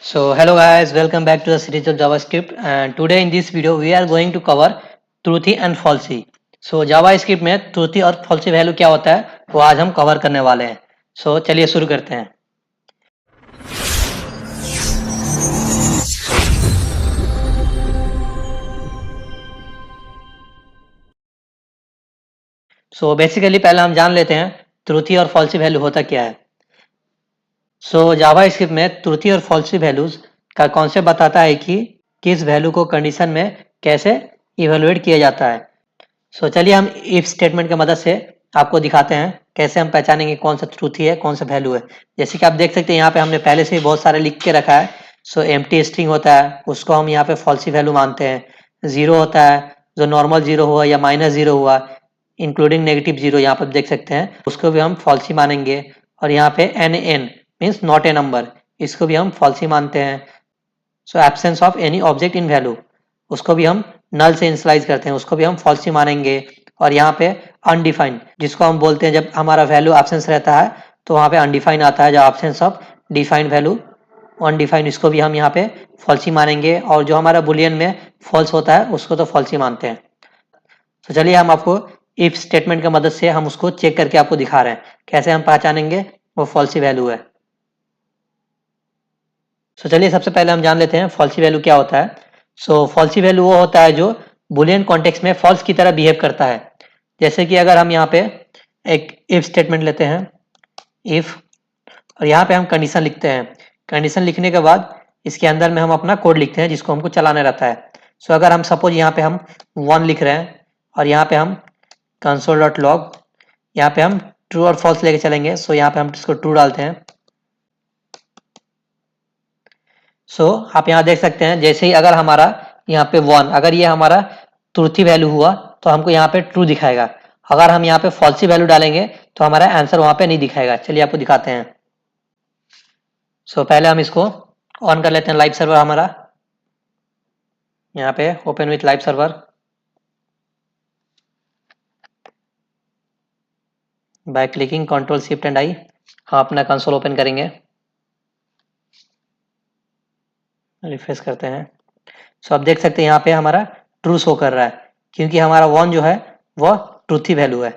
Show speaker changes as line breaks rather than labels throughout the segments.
So hello guys, welcome back to the series of JavaScript and today in this video we are going to cover truthy and falsy. So JavaScript में truthy और falsy value क्या होता है वो आज हम cover करने वाले हैं. So चलिए शुरू करते हैं. So बेसिकली पहले हम जान लेते हैं ट्रूथी और फॉल्सी वैल्यू होता क्या है. सो जावास्क्रिप्ट में ट्रूथी और फॉल्सी वैल्यूज का कॉन्सेप्ट बताता है कि किस वैल्यू को कंडीशन में कैसे इवेलुएट किया जाता है. सो चलिए हम इफ स्टेटमेंट की मदद से आपको दिखाते हैं कैसे हम पहचानेंगे कौन सा ट्रूथी है कौन सा वैल्यू है. जैसे कि आप देख सकते हैं यहाँ पे हमने पहले से ही बहुत सारे लिख के रखा है. सो एम्प्टी स्ट्रिंग होता है उसको हम यहाँ पे फॉल्सी वैल्यू मानते हैं. जीरो होता है जो नॉर्मल जीरो हुआ या माइनस जीरो हुआ इंक्लूडिंग नेगेटिव जीरो यहाँ पर देख सकते हैं उसको भी हम फॉल्सी मानेंगे. और यहाँ पे NaN means not a number इसको भी हम फॉल्सी मानते हैं. So absence of any object in value उसको भी हम नल से इनिशियलाइज करते हैं उसको भी हम फॉल्सी मानेंगे. और यहाँ पे अनडिफाइंड जिसको हम बोलते हैं जब हमारा वैल्यू एब्सेंस रहता है तो वहाँ पे अनडिफाइंड आता है. जब absence of defined value undefined इसको भी हम यहाँ पे फॉल्सी मानेंगे. और जो हमारा बुलियन में फॉल्स होता है उसको तो फॉल्सी मानते हैं. तो चलिए हम आपको इफ स्टेटमेंट की मदद से हम उसको चेक करके आपको दिखा रहे हैं कैसे हम पहचानेंगे वो फॉल्सी वैल्यू है. सो चलिए सबसे पहले हम जान लेते हैं फॉल्सी वैल्यू क्या होता है. सो फॉल्सी वैल्यू वो होता है जो बुलियन कॉन्टेक्स्ट में फॉल्स की तरह बिहेव करता है. जैसे कि अगर हम यहाँ पे एक इफ स्टेटमेंट लेते हैं इफ और यहाँ पे हम कंडीशन लिखते हैं. कंडीशन लिखने के बाद इसके अंदर में हम अपना कोड लिखते हैं जिसको हमको चलाना रहता है. सो अगर हम सपोज यहाँ पे हम 1 लिख रहे हैं और यहाँ पे हम console.log यहाँ पे हम ट्रू और फॉल्स लेके चलेंगे. सो यहाँ पे हम इसको ट्रू डालते हैं. सो आप यहाँ देख सकते हैं जैसे ही अगर हमारा यहाँ पे 1 अगर ये हमारा ट्रूथी वैल्यू हुआ तो हमको यहाँ पे ट्रू दिखाएगा. अगर हम यहाँ पे फॉल्सी वैल्यू डालेंगे तो हमारा आंसर वहां पे नहीं दिखाएगा. चलिए आपको दिखाते हैं. सो पहले हम इसको ऑन कर लेते हैं लाइव सर्वर हमारा. यहाँ पे open with live server. By clicking control shift and I हम अपना कंसोल ओपन करेंगे. रिफ्रेश करते हैं. सो आप देख सकते हैं यहाँ पे हमारा ट्रू शो कर रहा है क्योंकि हमारा 1 जो है वो ट्रूथी वैल्यू है.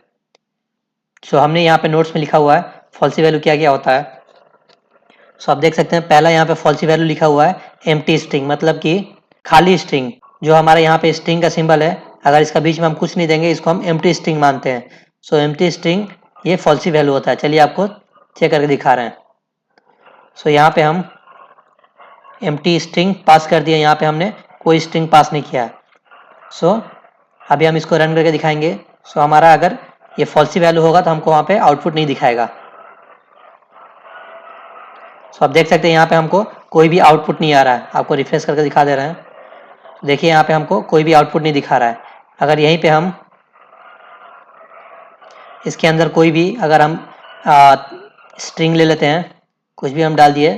सो हमने यहाँ पे नोट्स में लिखा हुआ है फॉल्सी वैल्यू क्या क्या होता है. सो आप देख सकते हैं पहला यहाँ पे फॉल्सी वैल्यू लिखा हुआ है एम्प्टी स्ट्रिंग मतलब कि खाली स्ट्रिंग. जो हमारे यहाँ पे स्ट्रिंग का सिंबल है अगर इसका बीच में हम कुछ नहीं देंगे इसको हम एम्प्टी स्ट्रिंग मानते हैं. सो एम्प्टी स्ट्रिंग ये फॉल्सी वैल्यू होता है. चलिए आपको चेक करके दिखा रहे हैं. सो यहाँ पे हम एम्प्टी स्ट्रिंग पास कर दिया. यहाँ पे हमने कोई स्ट्रिंग पास नहीं किया. सो अभी हम इसको रन करके दिखाएंगे. सो हमारा अगर ये फॉल्सी वैल्यू होगा तो हमको वहाँ पे आउटपुट नहीं दिखाएगा. सो आप देख सकते हैं यहाँ पे हमको कोई भी आउटपुट नहीं आ रहा है. आपको रिफ्रेश करके दिखा दे रहे हैं. देखिए यहाँ पे हमको कोई भी आउटपुट नहीं दिखा रहा है. अगर यहीं पे हम इसके अंदर कोई भी अगर हम स्ट्रिंग ले लेते हैं कुछ भी हम डाल दिए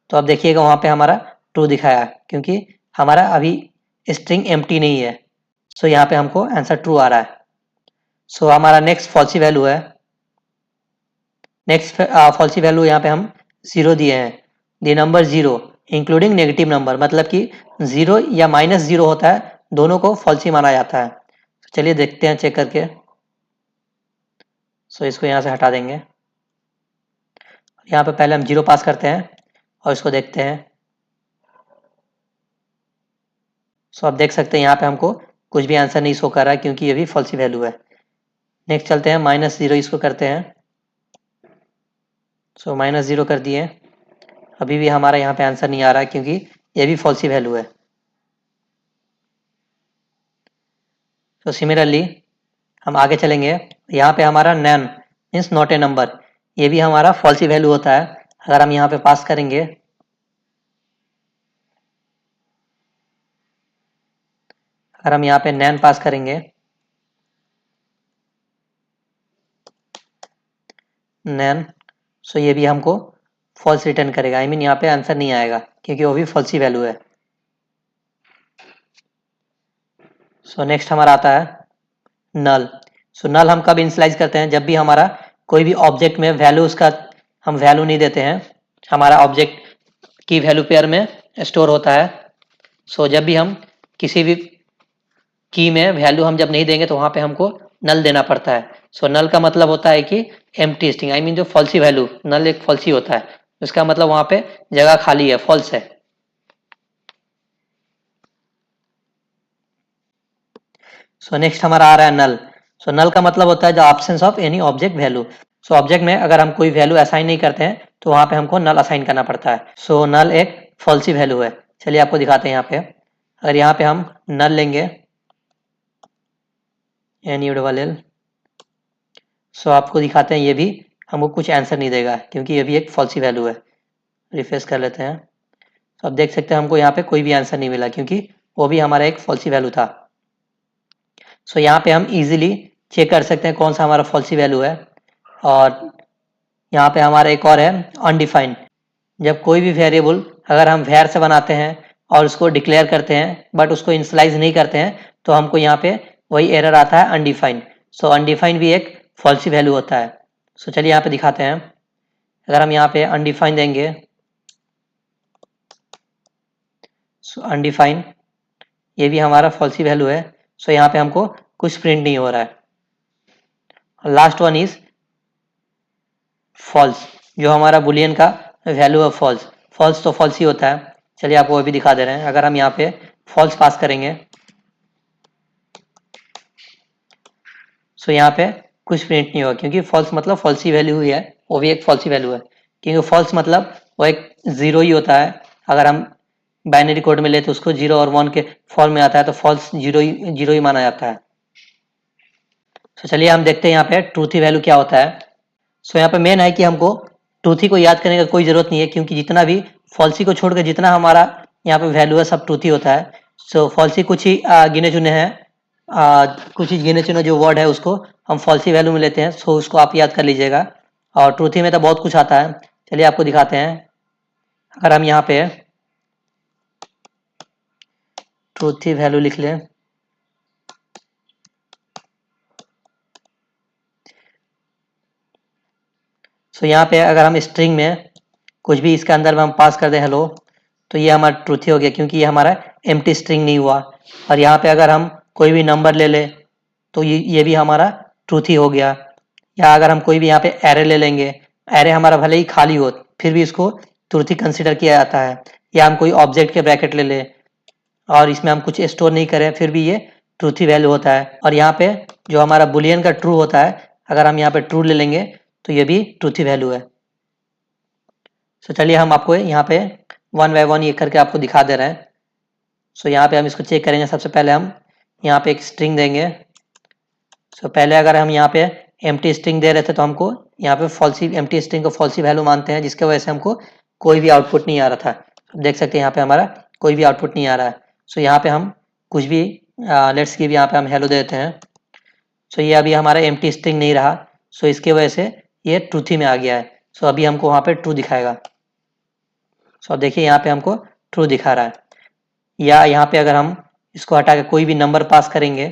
तो अब देखिएगा वहाँ पे हमारा ट्रू दिखाया क्योंकि हमारा अभी स्ट्रिंग एम्प्टी नहीं है. सो यहाँ पे हमको आंसर ट्रू आ रहा है. सो हमारा नेक्स्ट फॉल्सी वैल्यू है. नेक्स्ट फॉल्सी वैल्यू यहाँ पे हम 0 दिए हैं. The number 0 including negative number मतलब कि 0 या -0 होता है दोनों को फॉल्सी माना जाता है. चलिए देखते हैं चेक करके. सो इसको यहाँ से हटा देंगे. यहाँ पे पहले हम 0 पास करते हैं और इसको देखते हैं. सो आप देख सकते हैं यहाँ पे हमको कुछ भी आंसर नहीं शो कर रहा है क्योंकि ये भी फॉल्सी वैल्यू है. नेक्स्ट चलते हैं -0 इसको करते हैं. सो -0 कर दिए. अभी भी हमारा यहाँ पे आंसर नहीं आ रहा है क्योंकि ये भी फॉल्सी वैल्यू है. तो सिमिलरली हम आगे चलेंगे. यहाँ पे हमारा नैन मीन्स नॉट ए नंबर ये भी हमारा फॉल्सी वैल्यू होता है. अगर हम यहाँ पे पास करेंगे अगर हम यहाँ पे नैन पास करेंगे नैन सो ये भी हमको फॉल्स रिटर्न करेगा. आई मीन यहाँ पे आंसर नहीं आएगा क्योंकि वो भी फॉल्सी वैल्यू है. सो नेक्स्ट हमारा आता है नल. सो नल हम कब इनिशियलाइज करते हैं जब भी हमारा कोई भी ऑब्जेक्ट में वैल्यू उसका हम वैल्यू नहीं देते हैं. हमारा ऑब्जेक्ट की वैल्यू पेयर में स्टोर होता है। सो जब भी हम किसी भी की में वैल्यू हम जब नहीं देंगे तो वहां पे हमको नल देना पड़ता है। सो नल का मतलब होता है कि एम्प्टी स्ट्रिंग, आई मीन जो फॉल्सी वैल्यू, नल एक फॉल्सी होता है, उसका मतलब वहां पे जगह खाली है, फॉल्स है। सो नेक्स्ट हमारा आ रहा है नल। सो नल का मतलब होता है the absence of any object value. So object में अगर हम कोई वैल्यू असाइन नहीं करते हैं तो वहां पे हमको नल असाइन करना पड़ता है। सो नल एक फॉल्सी वैल्यू है। चलिए आपको दिखाते हैं यहाँ पे। अगर यहाँ पे हम नल लेंगे NULL, सो आपको दिखाते हैं ये भी हमको कुछ आंसर नहीं देगा क्योंकि ये भी एक फॉल्सी वैल्यू है। रिफ्रेश कर लेते हैं तो आप देख सकते हैं हमको यहाँ पे कोई भी आंसर नहीं मिला क्योंकि वो भी हमारा एक फॉल्सी वैल्यू था। सो यहाँ पे हम इजीली चेक कर सकते हैं कौन सा हमारा फॉल्सी वैल्यू है। और यहाँ पे हमारा एक और है अनडिफाइंड। जब कोई भी वेरिएबल अगर हम वैर से बनाते हैं और उसको डिक्लेयर करते हैं बट उसको इनिशियलाइज नहीं करते हैं तो हमको यहाँ पे वही एरर आता है अनडिफाइंड। सो अनडिफाइंड भी एक फॉल्सी वैल्यू होता है। सो चलिए यहाँ पे दिखाते हैं। अगर हम यहाँ पे अनडिफाइंड देंगे, सो अनडिफाइंड ये भी हमारा फॉल्सी वैल्यू है। सो यहाँ पे हमको कुछ प्रिंट नहीं हो रहा है। लास्ट वन इज फॉल्स, जो हमारा बुलियन का वैल्यू है फॉल्स। फॉल्स तो फॉल्स ही होता है। चलिए आपको वो भी दिखा दे रहे हैं। अगर हम यहाँ पे फॉल्स पास करेंगे सो यहाँ पे कुछ प्रिंट नहीं होगा क्योंकि फॉल्स मतलब फॉल्सी वैल्यू ही है, वो भी एक फॉल्सी वैल्यू है। क्योंकि फॉल्स मतलब वो एक जीरो ही होता है। अगर हम बाइनरी कोड में ले तो उसको 0 और 1 के फॉर्म में आता है तो फॉल्स जीरो ही माना जाता है। तो चलिए हम देखते हैं यहाँ पे ट्रूथी वैल्यू क्या होता है। सो यहाँ पे मेन है कि हमको ट्रूथी को याद करने का कोई जरूरत नहीं है क्योंकि जितना भी फॉल्सी को छोड़कर जितना हमारा यहाँ पे वैल्यू है सब ट्रूथी होता है। सो फॉल्सी कुछ ही गिने चुने हैं, कुछ ही गिने चुने जो वर्ड है उसको हम फॉल्सी वैल्यू में लेते हैं। सो उसको आप याद कर लीजिएगा। और ट्रूथी में तो बहुत कुछ आता है। चलिए आपको दिखाते हैं। अगर हम यहाँ पे ट्रूथी वैल्यू लिख लें सो यहाँ पे अगर हम स्ट्रिंग में कुछ भी इसके अंदर में हम पास कर दें हेलो तो ये हमारा ट्रूथी हो गया क्योंकि ये हमारा एम्प्टी स्ट्रिंग नहीं हुआ। और यहाँ पे अगर हम कोई भी नंबर ले ले तो ये भी हमारा ट्रूथी हो गया। या अगर हम कोई भी यहाँ पे एरे ले लेंगे, एरे हमारा भले ही खाली हो फिर भी इसको ट्रूथी कंसिडर किया जाता है। या हम कोई ऑब्जेक्ट के ब्रैकेट ले ले और इसमें हम कुछ स्टोर नहीं करें फिर भी ये ट्रूथी वैल्यू होता है। और यहाँ पे जो हमारा बुलियन का ट्रू होता है, अगर हम यहाँ पे ट्रू ले लेंगे तो ये भी ट्रूथी वैल्यू है। सो चलिए हम आपको यहाँ पे वन बाय वन ये करके आपको दिखा दे रहे हैं। सो यहाँ पे हम इसको चेक करेंगे। सबसे पहले हम यहाँ पे एक स्ट्रिंग देंगे। सो पहले अगर हम यहाँ पे एम्प्टी स्ट्रिंग दे रहे थे तो हमको यहाँ पे फॉल्सी एम्प्टी स्ट्रिंग को फॉल्सी वैल्यू मानते हैं जिसके वजह से हमको कोई भी आउटपुट नहीं आ रहा था। अब देख सकते हैं यहाँ पे हमारा कोई भी आउटपुट नहीं आ रहा है। सो यहाँ पे हम कुछ भी लेट्स गिव, यहाँ पे हम हेलो देते हैं। सो ये अभी हमारा एम्प्टी स्ट्रिंग नहीं रहा, सो इसके वजह से ये ट्रूथी में आ गया है। सो अभी हमको वहाँ पे ट्रू दिखाएगा। सो अब देखिए यहाँ पे हमको ट्रू दिखा रहा है। या यहाँ पे अगर हम इसको हटा के कोई भी नंबर पास करेंगे,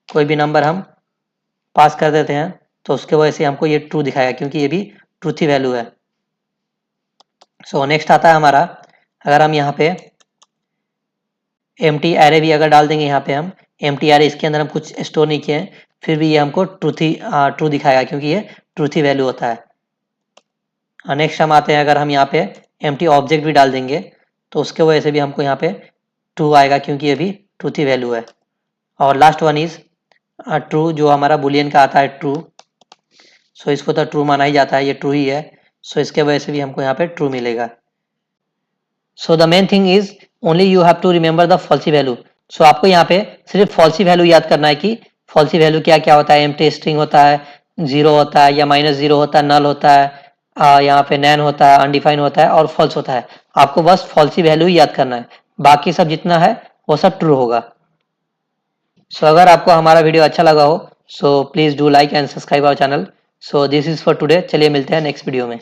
कोई भी नंबर हम पास कर देते हैं तो उसके वजह से हमको ये ट्रू दिखाएगा क्योंकि ये भी ट्रूथी वैल्यू है। सो नेक्स्ट आता है हमारा, अगर हम यहाँ पे एम्प्टी एरे भी अगर डाल देंगे, यहाँ पे हम एम्प्टी एरे इसके अंदर हम कुछ स्टोर नहीं किए हैं फिर भी ये हमको ट्रू दिखाएगा क्योंकि ये ट्रूथी वैल्यू होता है। नेक्स्ट हम आते हैं, अगर हम यहाँ पे एम्प्टी ऑब्जेक्ट भी डाल देंगे तो उसके वजह से भी हमको यहाँ पे ट्रू आएगा क्योंकि ये भी ट्रूथी वैल्यू है। और लास्ट वन इज ट्रू, जो हमारा बुलियन का आता है ट्रू। सो इसको तो ट्रू माना ही जाता है, ये ट्रू ही है। सो इसके वजह से भी हमको यहाँ पे ट्रू मिलेगा। So the main thing is only you have to remember the falsy value. So आपको यहाँ पे सिर्फ फॉल्सी वैल्यू याद करना है कि फॉल्सी वैल्यू क्या क्या होता है। एम्प्टी स्ट्रिंग होता है, जीरो होता है या -0 होता है, नल होता है, यहाँ पे नैन होता है, अनडिफाइन होता है और फॉल्स होता है। आपको बस फॉल्सी वैल्यू ही याद करना है, बाकी सब जितना है वो सब ट्रू होगा। सो अगर आपको हमारा वीडियो अच्छा लगा हो so please do like and subscribe our channel. So this is for today. चलिए मिलते हैं नेक्स्ट वीडियो में।